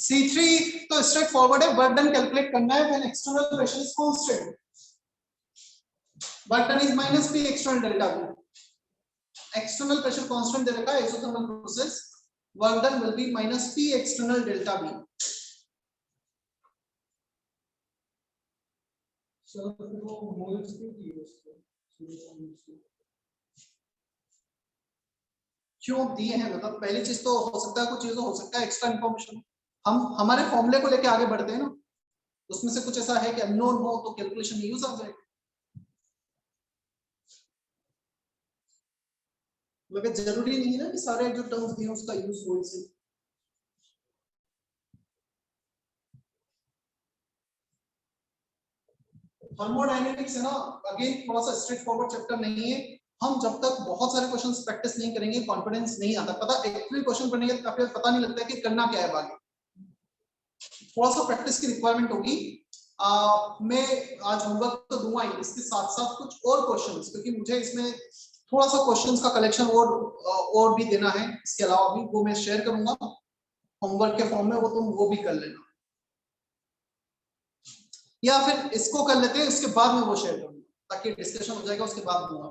C3 तो स्ट्रेट फॉरवर्ड है, वर्क डन कैलकुलेट करना है when external pressure is constant, work done is minus P external delta V। External pressure constant दे रखा है exothermal process, work done will be minus P external delta V। क्यों दिए हैं, मतलब पहली चीज तो हो सकता है कुछ चीज हो सकता है एक्स्ट्रा इंफॉर्मेशन, हम हमारे फॉर्मूले को लेके आगे बढ़ते हैं ना, उसमें से कुछ ऐसा है कि अननोन हो तो कैलकुलेशन में यूज आ जाएगा। मगर जरूरी नहीं है ना कि सारे जो टर्म्स दिए उसका यूज हो इसे। थर्मोडायनेमिक्स है ना, अगेन थोड़ा सा स्ट्रेट फॉरवर्ड चैप्टर नहीं है, हम जब तक बहुत सारे क्वेश्चंस प्रैक्टिस नहीं करेंगे कॉन्फिडेंस नहीं आता, पता एक्चुअली क्वेश्चन बनेंगे तो काफी पता नहीं लगता है कि करना क्या है आगे, थोड़ा सा प्रैक्टिस की रिक्वायरमेंट होगी। मैं आज होमवर्क तो दूंगा ही, इसके साथ साथ कुछ और क्वेश्चंस, क्योंकि मुझे इसमें थोड़ा सा क्वेश्चंस का कलेक्शन और भी देना है, इसके अलावा भी वो मैं शेयर करूंगा होमवर्क के फॉर्म में, वो तुम वो भी कर लेना, या फिर इसको कर लेते हैं उसके बाद में वो शेयर करूंगा ताकि डिस्कशन हो जाएगा, उसके बाद दूंगा।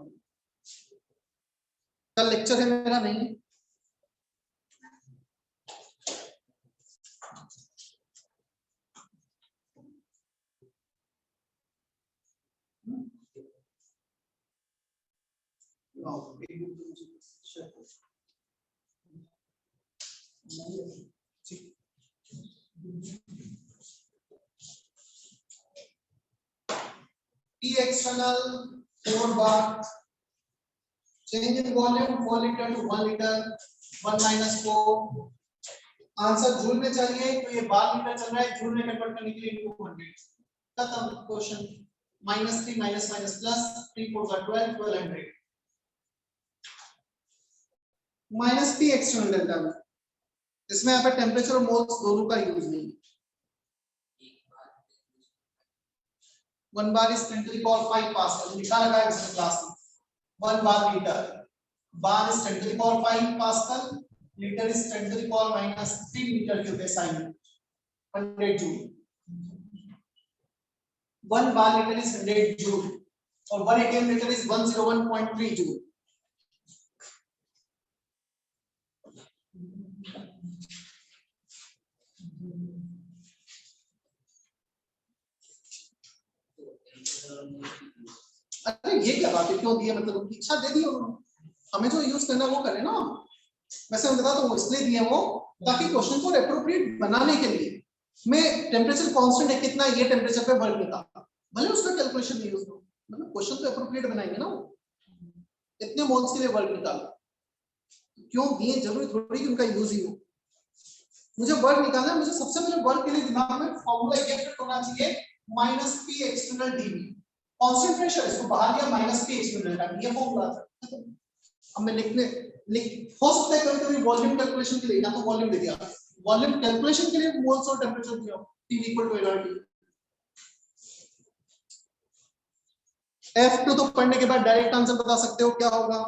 कल लेक्चर है मेरा नहीं, P external 4 bar, change in volume 4 liter to 1 liter, 1 minus 4। Answer joule में चाहिए तो ये बार लीटर चल रहा है, जूल में कन्वर्ट करने के लिए इनटू 100, खत्म question. -3 minus minus plus 3 4 12 1200 minus P external delta में, इसमें यहाँ पे टेम्परेचर और मोल्स दोनों का यूज नहीं है। 1 bar is 10 to the power 5 pascal, लिखा रखा है इसमें क्लास में, 1 bar litre, bar is 10 to the power 5 pascal, litre is 10 to the power minus 3 metre cube sign 100 joule. 1 bar litre is 100 joule और 1 atm लीटर इज 101.3 जूल। अरे ये क्या बात है, क्यों दिया, मतलब उनकी इच्छा दे दी उन्होंने, हमें जो यूज करना है वो करें ना। वैसे मैं बता दूं इसलिए दिए वो ताकि क्वेश्चन को एप्रोप्रिएट बनाने के लिए मैं टेम्परेचर कांस्टेंट है कितना, ये टेम्परेचर पे वर्क निकालता, भले उसका कैलकुलेशन नहीं यूज हो, मतलब क्वेश्चन तो एप्रोप्रिएट बनाएंगे ना, इतने मोल्स के लिए वर्क निकालना, क्यों दिए, जरूरी थोड़ी कि उनका यूज ही हो। मुझे वर्क निकालना है, मुझे सबसे पहले वर्क के लिए दिमाग में फॉर्मूला ये फिट होना चाहिए, minus P external dV, constant pressure इसको बाहर लिया माइनस P एक्सटर्नल डेल्टा, ये फॉर्मूला था। अब मैं हो सकता है कभी-कभी वॉल्यूम कैलकुलेशन के लिए ना तो वॉल्यूम दे दिया, वॉल्यूम कैलकुलेशन के लिए मोल्स और टेंपरेचर दिया, T equal to LRT। F2 तो पढ़ने के बाद डायरेक्ट आंसर बता सकते हो क्या होगा,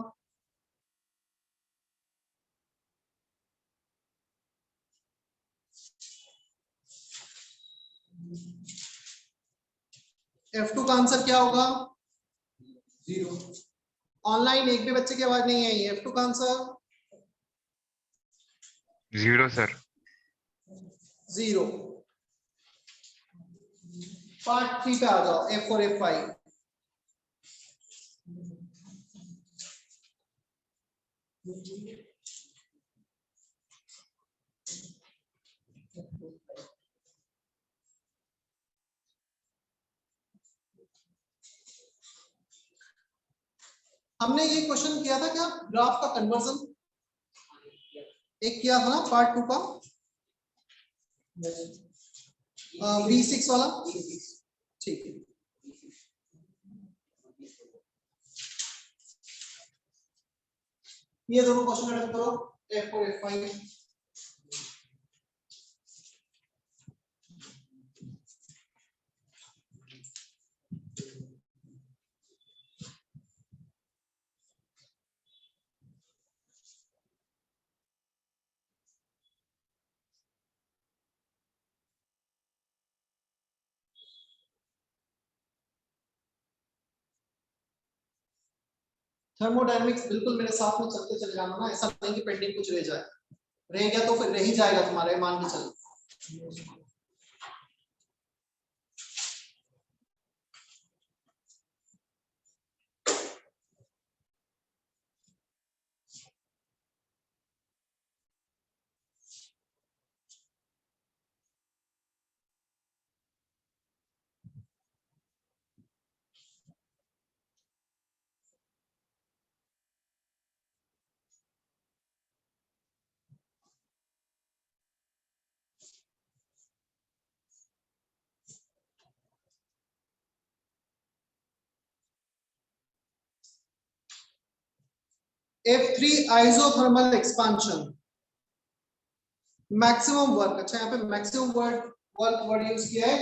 F2 का आंसर क्या होगा, 0। ऑनलाइन एक भी बच्चे की आवाज नहीं आई, F2 का आंसर 0 सर। 0। पार्ट 3 पे आ जाओ, F4 F5। हमने ये क्वेश्चन किया था क्या, ग्राफ का कन्वर्जन एक किया था ना पार्ट 2 का, V6 वाला, ठीक है। ये दोनों क्वेश्चन अटेम्प्ट करो F4 F5 थर्मोडायनेमिक्स बिल्कुल मेरे साथ में चलते चले जाना ना, ऐसा नहीं कि पेंडिंग कुछ रह जाए, रह गया तो फिर रह ही जाएगा तुम्हारे, मान के चलो। F3 isothermal expansion maximum work, अच्छा यहाँ पे मैक्सिमम वर्क यूज किया है।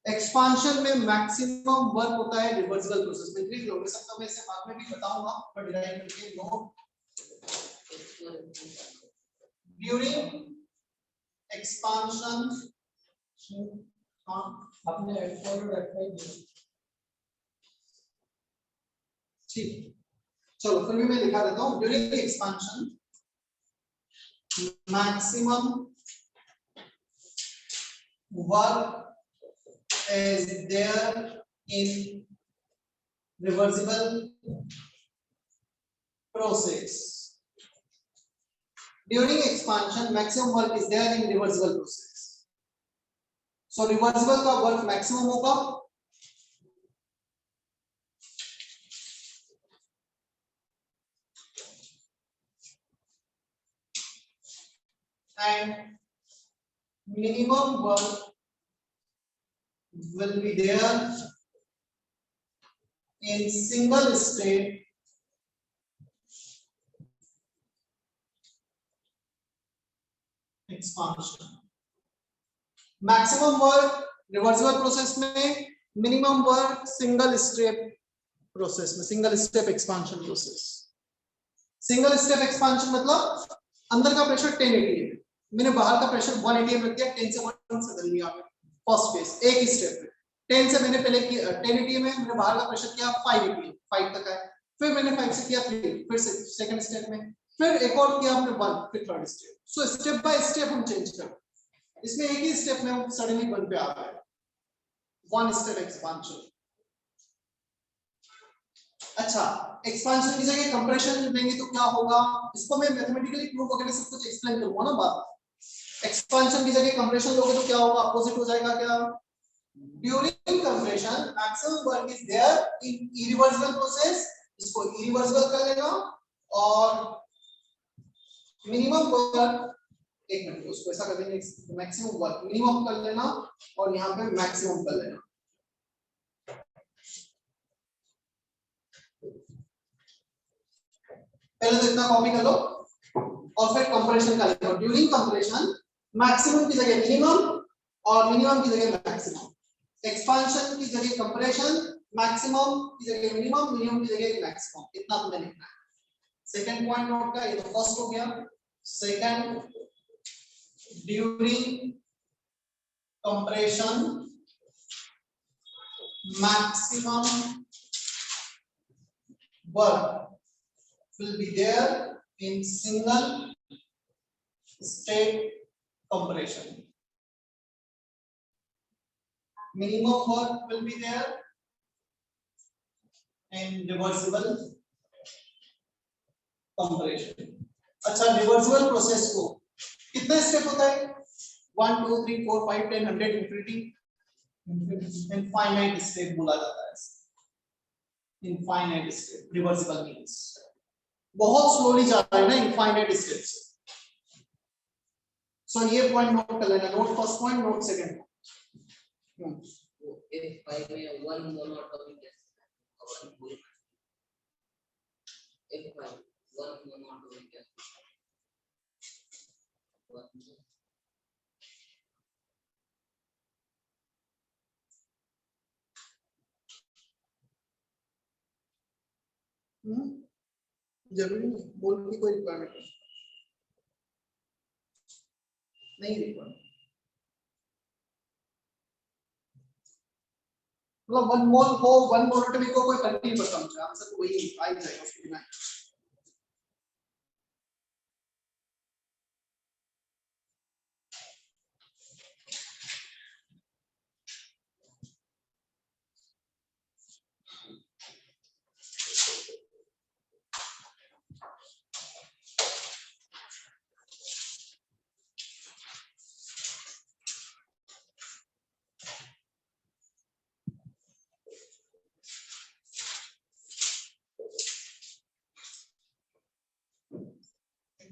एक्सपांशन में मैक्सिमम वर्क होता है रिवर्सिबल प्रोसेस में। लिख लो, वैसे तो मैं इसे बाद में भी बताऊंगा, पर डिराइव करके नोट ड्यूरिंग एक्सपांशन। हाँ आपने ठीक, चलो फिर भी मैं लिखा देता हूँ। During expansion maximum work is there in reversible process. During expansion, maximum work is there in reversible process. So reversible का work maximum होगा, and minimum work will be there in single state expansion. Maximum work reversible process में, minimum work single step process में, single step expansion process. Single step expansion मतलब अंदर का pressure 1080 है, मैंने बाहर का प्रेशर 180 रख दिया, 10 से 1 से बदल दिया। फर्स्ट फेज एक ही स्टेप में 10 से मैंने पहले किया 1080 में, मैंने बाहर का प्रेशर किया 580, 5 तक है, फिर मैंने 5 से किया 3, फिर से सेकंड स्टेप में, फिर एक और किया हमने 1, फिर third step. So step by step हम चेंज करते हैं। इसमें एक ही स्टेप में हम सडनली 1 पे आ गए, 1 स्टेप एक्सपांशन। अच्छा, एक्सपांशन की जगह कंप्रेशन लेंगे तो क्या होगा, इसको मैं मैथमेटिकली प्रूव वगैरह सब कुछ एक्सप्लेन करूंगा ना बात। एक्सपांशन की जगह कंप्रेशन लोगे तो क्या होगा, अपोजिट हो जाएगा क्या। During compression maximum work is there in irreversible process, इसको इरिवर्सिबल कर लेना, और मिनिमम वर्क, एक मिनट उसको ऐसा कर देंगे, मैक्सिमम वर्क मिनिमम कर लेना और यहाँ पे मैक्सिमम कर लेना। पहले तो इतना कॉपी कर लो और फिर कंप्रेशन का लिखो। ड्यूरिंग कंप्रेशन मैक्सिमम की जगह मिनिमम और मिनिमम की जगह मैक्सिमम, एक्सपांशन की जगह कंप्रेशन, मैक्सिमम की जगह मिनिमम, मिनिमम की जगह मैक्सिमम, इतना तुम्हें लिखना है। सेकंड पॉइंट नोट का, ये तो फर्स्ट हो गया। Second, during compression maximum work will be there in single state compression. Minimum work will be there in reversible compression. अच्छा, रिवर्सिबल प्रोसेस को कितने स्टेप होता है, 1 2 3 4 5 10 100 इंफिनिटी, इनफाइनाइट स्टेप बोला जाता है। इनफाइनाइट स्टेप रिवर्सिबल मींस बहुत स्लोली जा रहा है ना, इनफाइनाइट स्टेप से। सो ये पॉइंट नोट कर लेना, node first point, note second point. F5 में 1 मोनोटॉमिक F5 1 not doing क्या जरूरी नहीं बोल की कोई रिक्वायरमेंट नहीं रिक्वायरमेंट मतलब 1 मोल को 1 मोल को कोई फर्क नहीं पड़ता मुझे आंसर तो वही आ ही जाएगा उसके बिना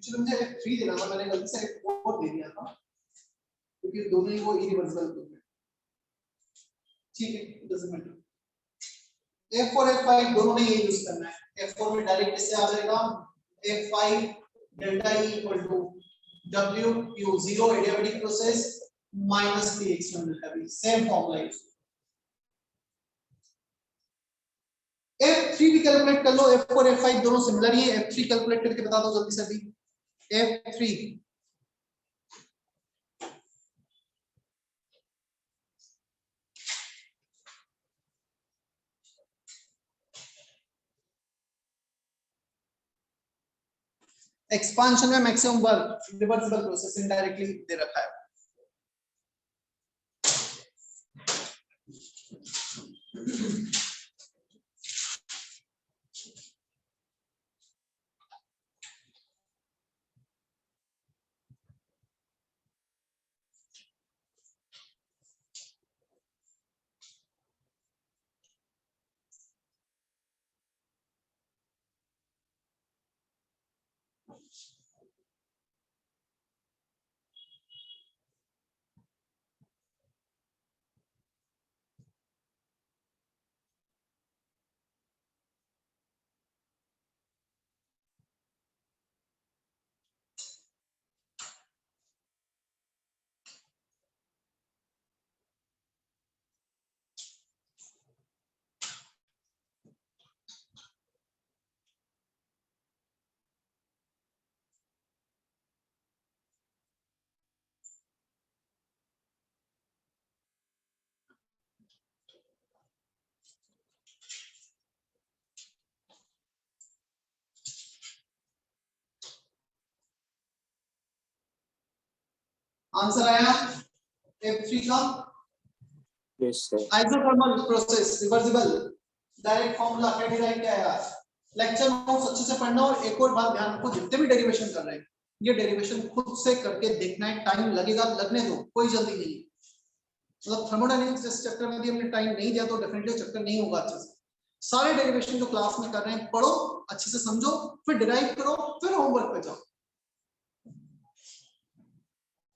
एक्चुअली मुझे F3 देना था मैंने गलती से F4 दे दिया था क्योंकि दोनों ही वो इरिवर्सिबल थे ठीक है डजंट मैटर F4 F5 दोनों में ये यूज करना है F4 में डायरेक्ट इससे आ जाएगा F5 delta E equal to W Q 0 adiabatic process minus P external delta V same formula use F3 भी कैलकुलेट कर लो F4 F5 दोनों सिमिलर ही है F3 कैलकुलेट करके बता दो जल्दी से अभी F3 एक्सपांशन में maximum work reversible process indirectly they रखा है आंसर आया F3 का Yes, sir. Isothermal process reversible direct formula क्या डिराइव किया है यार लेक्चर नोट्स अच्छे से पढ़ना और एक और बात ध्यान रखो जितने भी डेरिवेशन कर रहे हैं ये डेरिवेशन खुद से करके देखना है टाइम लगेगा लगने दो कोई जल्दी नहीं मतलब थर्मोडायनेमिक्स जिस चैप्टर में भी हमने टाइम नहीं दिया तो डेफिनेटली चैप्टर नहीं होगा अच्छे से सारे डेरिवेशन जो क्लास में कर रहे हैं पढ़ो अच्छे से समझो फिर डिराइव करो फिर होमवर्क पे जाओ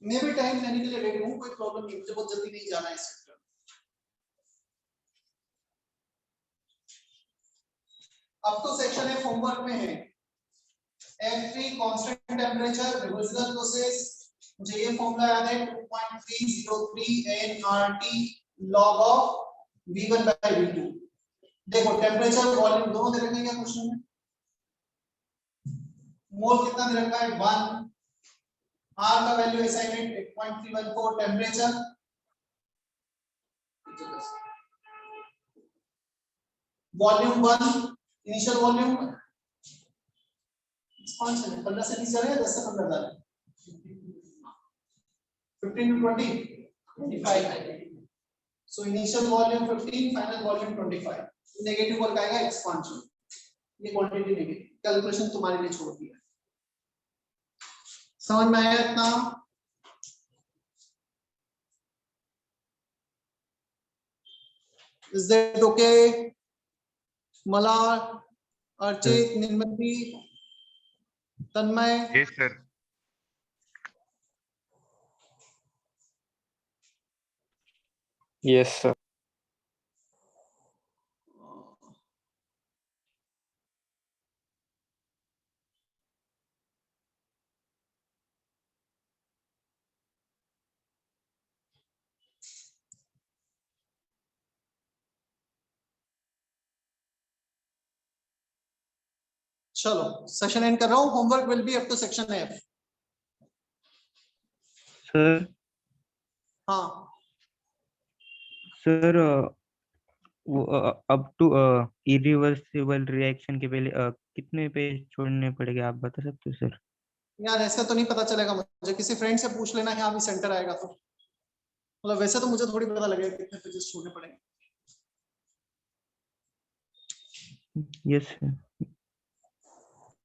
मैं भी टाइम लेने के लिए रेडी हूँ कोई प्रॉब्लम नहीं मुझे बहुत जल्दी नहीं जाना है इस चैप्टर अब तो सेक्शन है होमवर्क में है F3 constant temperature reversible process मुझे ये फॉर्मूला याद है 2.303 nRT log of V1 by V2 देखो टेंपरेचर वॉल्यूम दोनों दे रखे हैं क्या क्वेश्चन में मोल कितना दे रखा है 1 R का value assignment 8.314 temperature volume 1 initial volume expansion है 15 से 20 जा रहे हैं 10 से 15 जा रहे हैं 15 to 20 25 so initial volume 15 final volume 25 negative work आएगा एक्सपांशन ये क्वांटिटी नेगेटिव कैलकुलेशन तुम्हारे लिए छोड़ दिया समझ में आया इतना is that okay Malar Archit Nirmali Tanmay Yes, sir. Yes, sir. चलो सेशन एंड कर रहा हूँ. Homework will be up to section F. Sir हाँ sir up to irreversible reaction के पहले कितने पेज छोड़ने पड़ेंगे, आप बता सकते हो सर? यार ऐसा तो नहीं पता चलेगा मुझे, किसी फ्रेंड से पूछ लेना. यहाँ भी सेंटर आएगा तो मतलब वैसे तो मुझे थोड़ी पता लगेगा कितने पेजेस छोड़ने पड़ेंगे. Yes sir.